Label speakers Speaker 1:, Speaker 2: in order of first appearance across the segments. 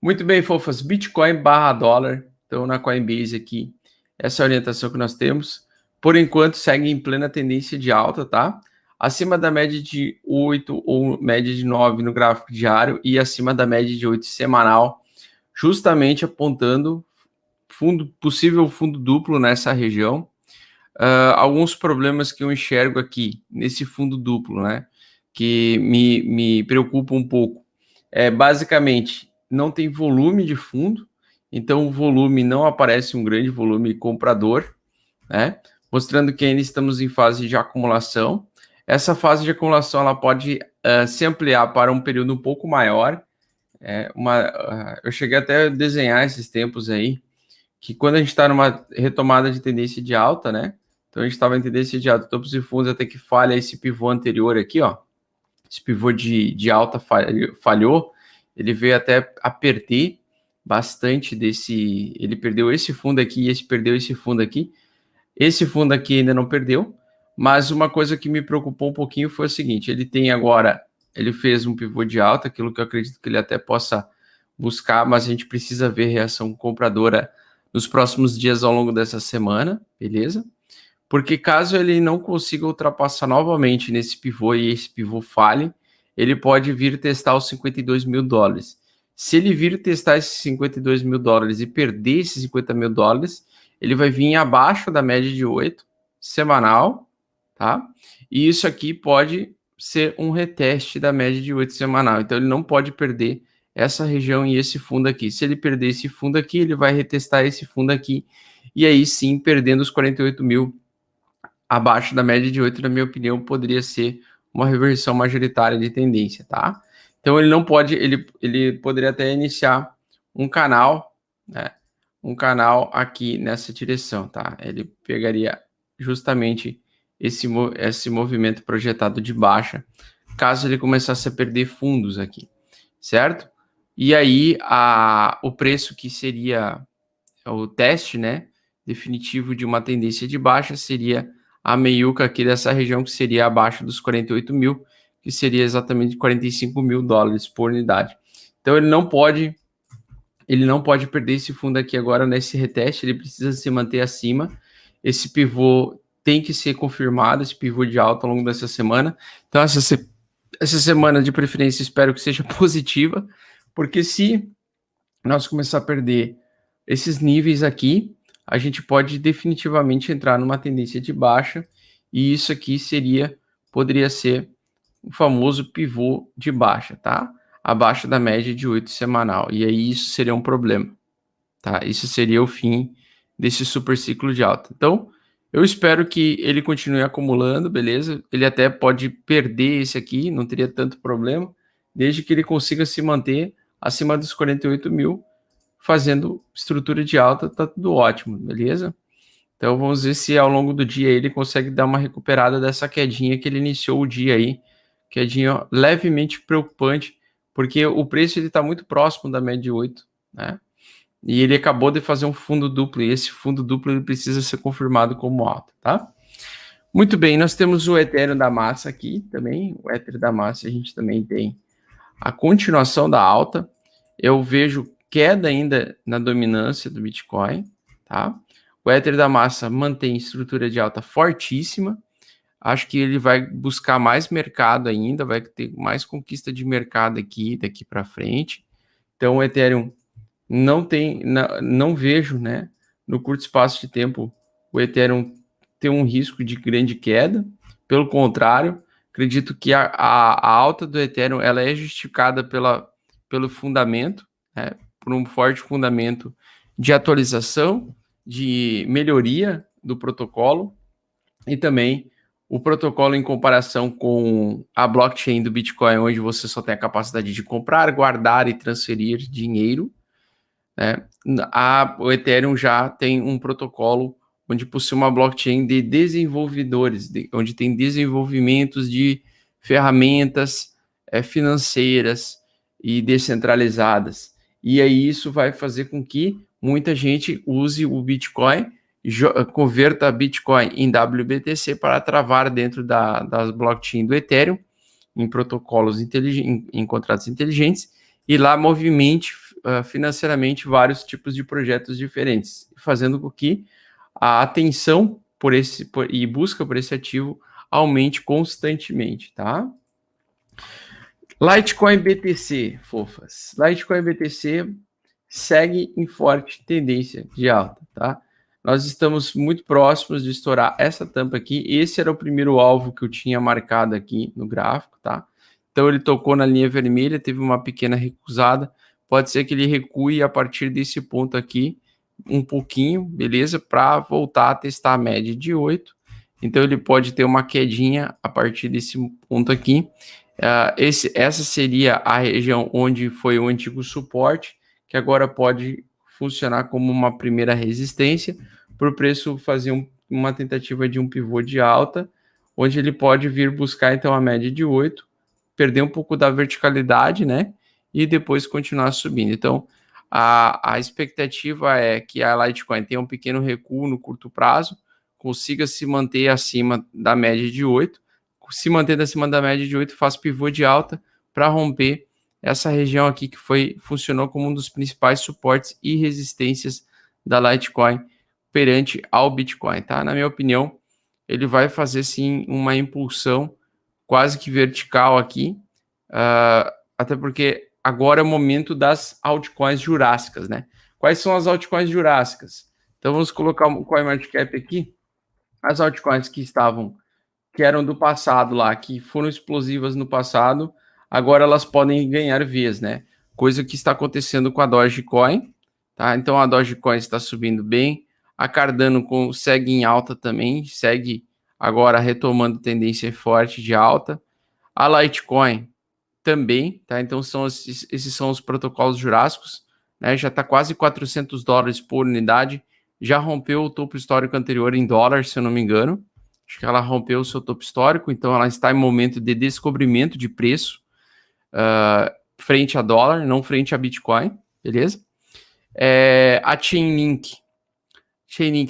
Speaker 1: Muito bem, fofas. Bitcoin barra dólar. Então, na Coinbase aqui, essa é a orientação que nós temos. Por enquanto, segue em plena tendência de alta, tá? Acima da média de 8 ou média de 9 no gráfico diário e acima da média de 8 semanal, justamente apontando possível fundo duplo nessa região. Alguns problemas que eu enxergo aqui nesse fundo duplo, né? Que me preocupa um pouco. Basicamente, não tem volume de fundo, então o volume não aparece um grande volume comprador, né? Mostrando que ainda estamos em fase de acumulação. Essa fase de acumulação ela pode se ampliar para um período um pouco maior. Eu cheguei até a desenhar esses tempos aí, que quando a gente está numa retomada de tendência de alta, né? Então a gente estava em tendência de alta, topos e fundos, até que falha esse pivô anterior aqui, ó. Esse pivô de alta falhou, ele veio até a perder bastante desse. Ele perdeu esse fundo aqui e esse perdeu esse fundo aqui. Esse fundo aqui ainda não perdeu, mas uma coisa que me preocupou um pouquinho foi o seguinte: ele fez um pivô de alta, aquilo que eu acredito que ele até possa buscar, mas a gente precisa ver reação compradora nos próximos dias ao longo dessa semana, beleza? Porque caso ele não consiga ultrapassar novamente nesse pivô e esse pivô falhe, ele pode vir testar os 52 mil dólares. Se ele vir testar esses 52 mil dólares e perder esses 50 mil dólares, ele vai vir abaixo da média de 8 semanal, tá? E isso aqui pode ser um reteste da média de 8 semanal. Então ele não pode perder essa região e esse fundo aqui. Se ele perder esse fundo aqui, ele vai retestar esse fundo aqui. E aí sim, perdendo os 48 mil abaixo da média de 8, na minha opinião, poderia ser uma reversão majoritária de tendência, tá? Então ele não pode, ele poderia até iniciar um canal, né? Um canal aqui nessa direção, tá? Ele pegaria justamente esse movimento projetado de baixa, caso ele começasse a perder fundos aqui, certo? E aí o preço que seria o teste, né, definitivo de uma tendência de baixa seria a meiuca aqui dessa região, que seria abaixo dos 48 mil, que seria exatamente 45 mil dólares por unidade. Então ele não pode perder esse fundo aqui agora nesse reteste, ele precisa se manter acima. Esse pivô tem que ser confirmado, esse pivô de alta ao longo dessa semana. Então essa semana de preferência espero que seja positiva, porque se nós começar a perder esses níveis aqui, a gente pode definitivamente entrar numa tendência de baixa, e isso aqui poderia ser o famoso pivô de baixa, tá? Abaixo da média de 8 semanal, e aí isso seria um problema, tá? Isso seria o fim desse super ciclo de alta. Então, eu espero que ele continue acumulando, beleza? Ele até pode perder esse aqui, não teria tanto problema, desde que ele consiga se manter acima dos 48 mil, fazendo estrutura de alta, tá tudo ótimo, beleza? Então vamos ver se ao longo do dia ele consegue dar uma recuperada dessa quedinha que ele iniciou o dia aí, quedinha levemente preocupante, porque o preço ele tá muito próximo da média de 8, né? E ele acabou de fazer um fundo duplo, e esse fundo duplo ele precisa ser confirmado como alta, tá? Muito bem, nós temos o Ethereum da massa aqui também, o Ether da massa a gente também tem a continuação da alta. Eu vejo queda ainda na dominância do Bitcoin, tá? O Ether da massa mantém estrutura de alta fortíssima. Acho que ele vai buscar mais mercado ainda, vai ter mais conquista de mercado aqui, daqui para frente. Então o Ethereum não vejo, né, no curto espaço de tempo, o Ethereum ter um risco de grande queda. Pelo contrário, acredito que a alta do Ethereum ela é justificada pelo fundamento, né, por um forte fundamento de atualização, de melhoria do protocolo, e também o protocolo em comparação com a blockchain do Bitcoin, onde você só tem a capacidade de comprar, guardar e transferir dinheiro, né? O Ethereum já tem um protocolo onde possui uma blockchain de desenvolvedores, onde tem desenvolvimentos de ferramentas financeiras e descentralizadas. E aí isso vai fazer com que muita gente use o Bitcoin, converta Bitcoin em WBTC para travar dentro das blockchain do Ethereum, em protocolos inteligentes, em contratos inteligentes, e lá movimente financeiramente vários tipos de projetos diferentes, fazendo com que a atenção e busca por esse ativo aumente constantemente, tá? Litecoin BTC, fofas. Litecoin BTC segue em forte tendência de alta, tá? Nós estamos muito próximos de estourar essa tampa aqui. Esse era o primeiro alvo que eu tinha marcado aqui no gráfico, tá? Então ele tocou na linha vermelha, teve uma pequena recusada. Pode ser que ele recue a partir desse ponto aqui um pouquinho, beleza? Para voltar a testar a média de 8. Então ele pode ter uma quedinha a partir desse ponto aqui. Essa seria a região onde foi o antigo suporte, que agora pode funcionar como uma primeira resistência, para o preço fazer uma tentativa de um pivô de alta, onde ele pode vir buscar então a média de 8, perder um pouco da verticalidade, né? E depois continuar subindo. Então, a expectativa é que a Litecoin tenha um pequeno recuo no curto prazo, consiga se manter acima da média de 8, se mantendo acima da média de 8, faz pivô de alta para romper essa região aqui que funcionou como um dos principais suportes e resistências da Litecoin perante ao Bitcoin, tá? Na minha opinião, ele vai fazer sim uma impulsão quase que vertical aqui, até porque agora é o momento das altcoins jurássicas, né? Quais são as altcoins jurássicas? Então vamos colocar o CoinMarketCap aqui. As altcoins que eram do passado lá, que foram explosivas no passado, agora elas podem ganhar vez, né? Coisa que está acontecendo com a Dogecoin, tá? Então a Dogecoin está subindo bem, a Cardano segue em alta também, segue agora retomando tendência forte de alta. A Litecoin também, tá? Então esses são os protocolos jurássicos, né? Já está quase $400 por unidade, já rompeu o topo histórico anterior em dólar, se eu não me engano. Acho que ela rompeu o seu topo histórico, então ela está em momento de descobrimento de preço frente a dólar, não frente a Bitcoin, beleza? A Chainlink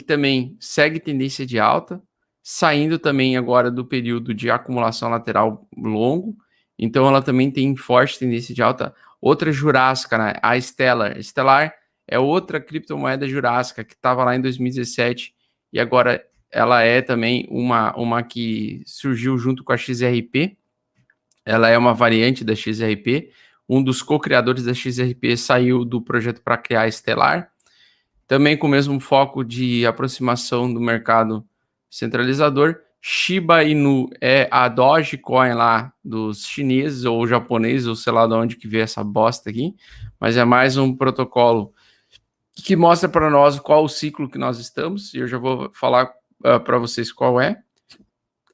Speaker 1: também segue tendência de alta, saindo também agora do período de acumulação lateral longo, então ela também tem forte tendência de alta. Outra jurássica, né? A Stellar. Stellar é outra criptomoeda jurássica que estava lá em 2017 e agora ela é também uma que surgiu junto com a XRP. Ela é uma variante da XRP. Um dos co-criadores da XRP saiu do projeto para criar a Stellar. Também com o mesmo foco de aproximação do mercado centralizador. Shiba Inu é a Dogecoin lá dos chineses ou japoneses, ou sei lá de onde que veio essa bosta aqui. Mas é mais um protocolo que mostra para nós qual o ciclo que nós estamos. E eu já vou falar para vocês qual é.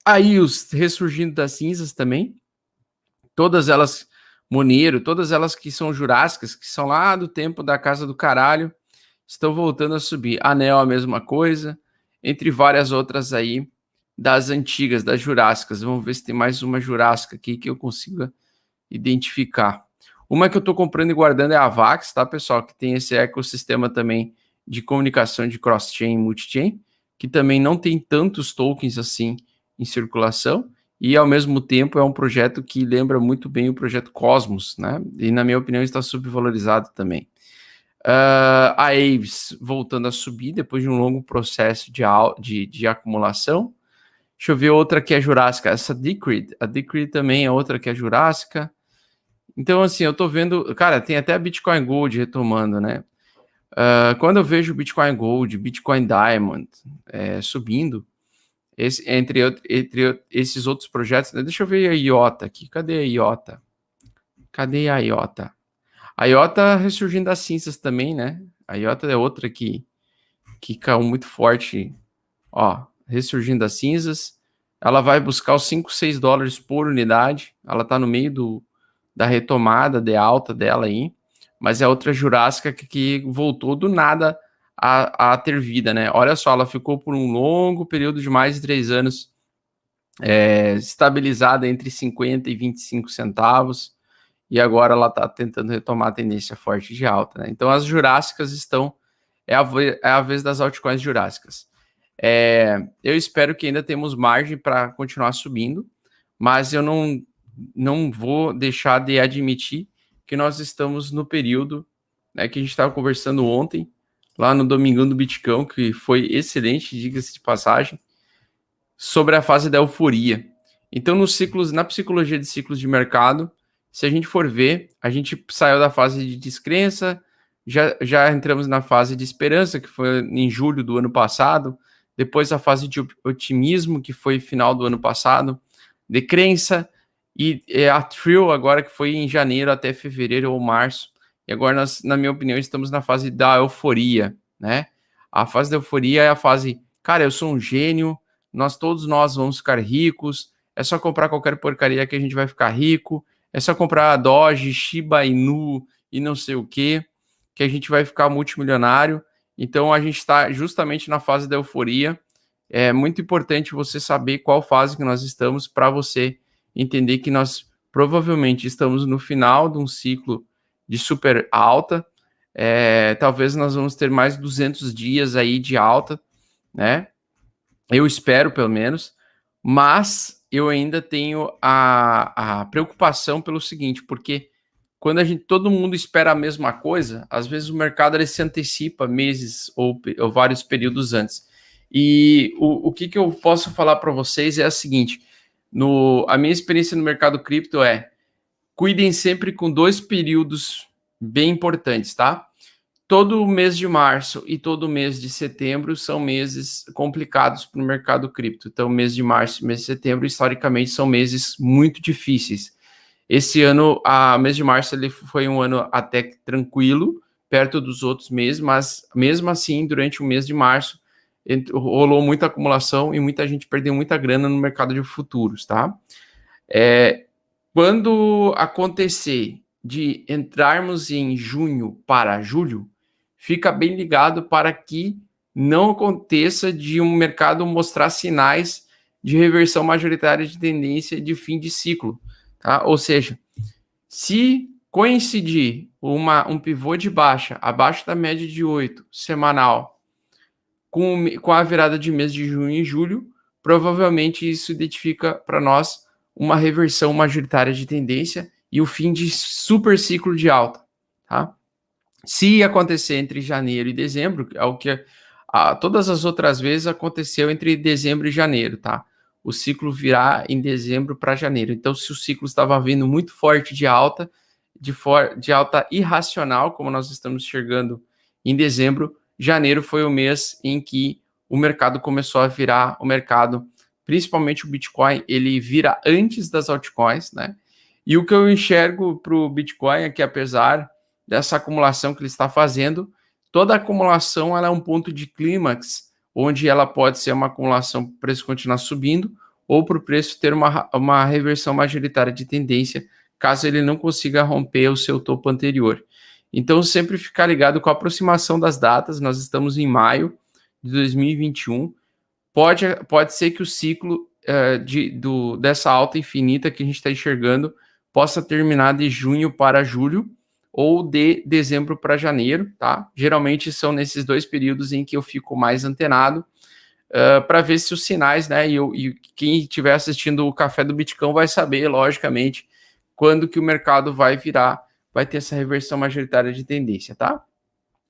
Speaker 1: Aí os ressurgindo das cinzas também, todas elas Monero, todas elas que são jurássicas, que são lá do tempo da casa do caralho, estão voltando a subir. Anel a mesma coisa, entre várias outras aí das antigas, das jurássicas. Vamos ver se tem mais uma jurássica aqui que eu consiga identificar. Uma que eu estou comprando e guardando é a Avax, tá, pessoal? Que tem esse ecossistema também de comunicação de cross-chain e multi-chain, que também não tem tantos tokens assim em circulação, e ao mesmo tempo é um projeto que lembra muito bem o projeto Cosmos, né? E na minha opinião está subvalorizado também. A Aves voltando a subir depois de um longo processo de acumulação. Deixa eu ver outra que é jurássica, essa Decred. A Decred também é outra que é jurássica. Então, assim, eu tô vendo... Cara, tem até a Bitcoin Gold retomando, né? Quando eu vejo Bitcoin Gold, Bitcoin Diamond subindo, entre esses outros projetos... Né? Deixa eu ver a IOTA aqui. Cadê a IOTA? Cadê a IOTA? A IOTA ressurgindo das cinzas também, né? A IOTA é outra que caiu muito forte. Ó, ressurgindo das cinzas. Ela vai buscar os 5, 6 dólares por unidade. Ela tá no meio da retomada de alta dela aí. Mas é outra jurássica que voltou do nada a ter vida, né? Olha só, ela ficou por um longo período de mais de 3 anos estabilizada entre 50 e 25 centavos. E agora ela está tentando retomar a tendência forte de alta, né? Então as jurássicas é a vez das altcoins jurássicas. Eu espero que ainda temos margem para continuar subindo, mas eu não vou deixar de admitir que nós estamos no período né, que a gente estava conversando ontem, lá no Domingão do Bitcão, que foi excelente, diga-se de passagem, sobre a fase da euforia. Então, nos ciclos, na psicologia de ciclos de mercado, se a gente for ver, a gente saiu da fase de descrença, já entramos na fase de esperança, que foi em julho do ano passado, depois a fase de otimismo, que foi final do ano passado, de crença, e a thrill agora, que foi em janeiro até fevereiro ou março. E agora, nós, na minha opinião, estamos na fase da euforia, né? A fase da euforia é a fase, cara, eu sou um gênio, todos nós vamos ficar ricos, é só comprar qualquer porcaria que a gente vai ficar rico, é só comprar Doge, Shiba Inu e não sei o que a gente vai ficar multimilionário. Então a gente está justamente na fase da euforia. É muito importante você saber qual fase que nós estamos para você entender que nós provavelmente estamos no final de um ciclo de super alta. Talvez nós vamos ter mais 200 dias aí de alta, né? Eu espero, pelo menos, mas eu ainda tenho a preocupação pelo seguinte, porque quando todo mundo espera a mesma coisa, às vezes o mercado ele se antecipa meses ou vários períodos antes. E o que eu posso falar para vocês é a seguinte, a minha experiência no mercado cripto cuidem sempre com 2 períodos bem importantes, tá? Todo mês de março e todo mês de setembro são meses complicados para o mercado cripto. Então, mês de março e mês de setembro, historicamente, são meses muito difíceis. Esse ano, mês de março, ele foi um ano até tranquilo, perto dos outros meses, mas mesmo assim, durante o mês de março, rolou muita acumulação e muita gente perdeu muita grana no mercado de futuros, tá? Quando acontecer de entrarmos em junho para julho, fica bem ligado para que não aconteça de um mercado mostrar sinais de reversão majoritária de tendência de fim de ciclo, tá? Ou seja, se coincidir um pivô de baixa, abaixo da média de 8 semanal, com a virada de mês de junho e julho, provavelmente isso identifica para nós uma reversão majoritária de tendência e o fim de super ciclo de alta, tá? Se acontecer entre janeiro e dezembro, é o que todas as outras vezes aconteceu entre dezembro e janeiro, tá? O ciclo virá em dezembro para janeiro. Então, se o ciclo estava vindo muito forte de alta, de alta irracional, como nós estamos enxergando em dezembro, janeiro foi o mês em que o mercado começou a virar o mercado, principalmente o Bitcoin, ele vira antes das altcoins, né? E o que eu enxergo para o Bitcoin é que, apesar dessa acumulação que ele está fazendo, toda acumulação ela é um ponto de clímax, onde ela pode ser uma acumulação para o preço continuar subindo, ou para o preço ter uma reversão majoritária de tendência, caso ele não consiga romper o seu topo anterior. Então, sempre ficar ligado com a aproximação das datas, nós estamos em maio de 2021, pode ser que o ciclo dessa alta infinita que a gente está enxergando possa terminar de junho para julho, ou de dezembro para janeiro, tá? Geralmente são nesses 2 períodos em que eu fico mais antenado, para ver se os sinais, né? E quem estiver assistindo o Café do Bitcão vai saber, logicamente, quando que o mercado vai virar, vai ter essa reversão majoritária de tendência, tá?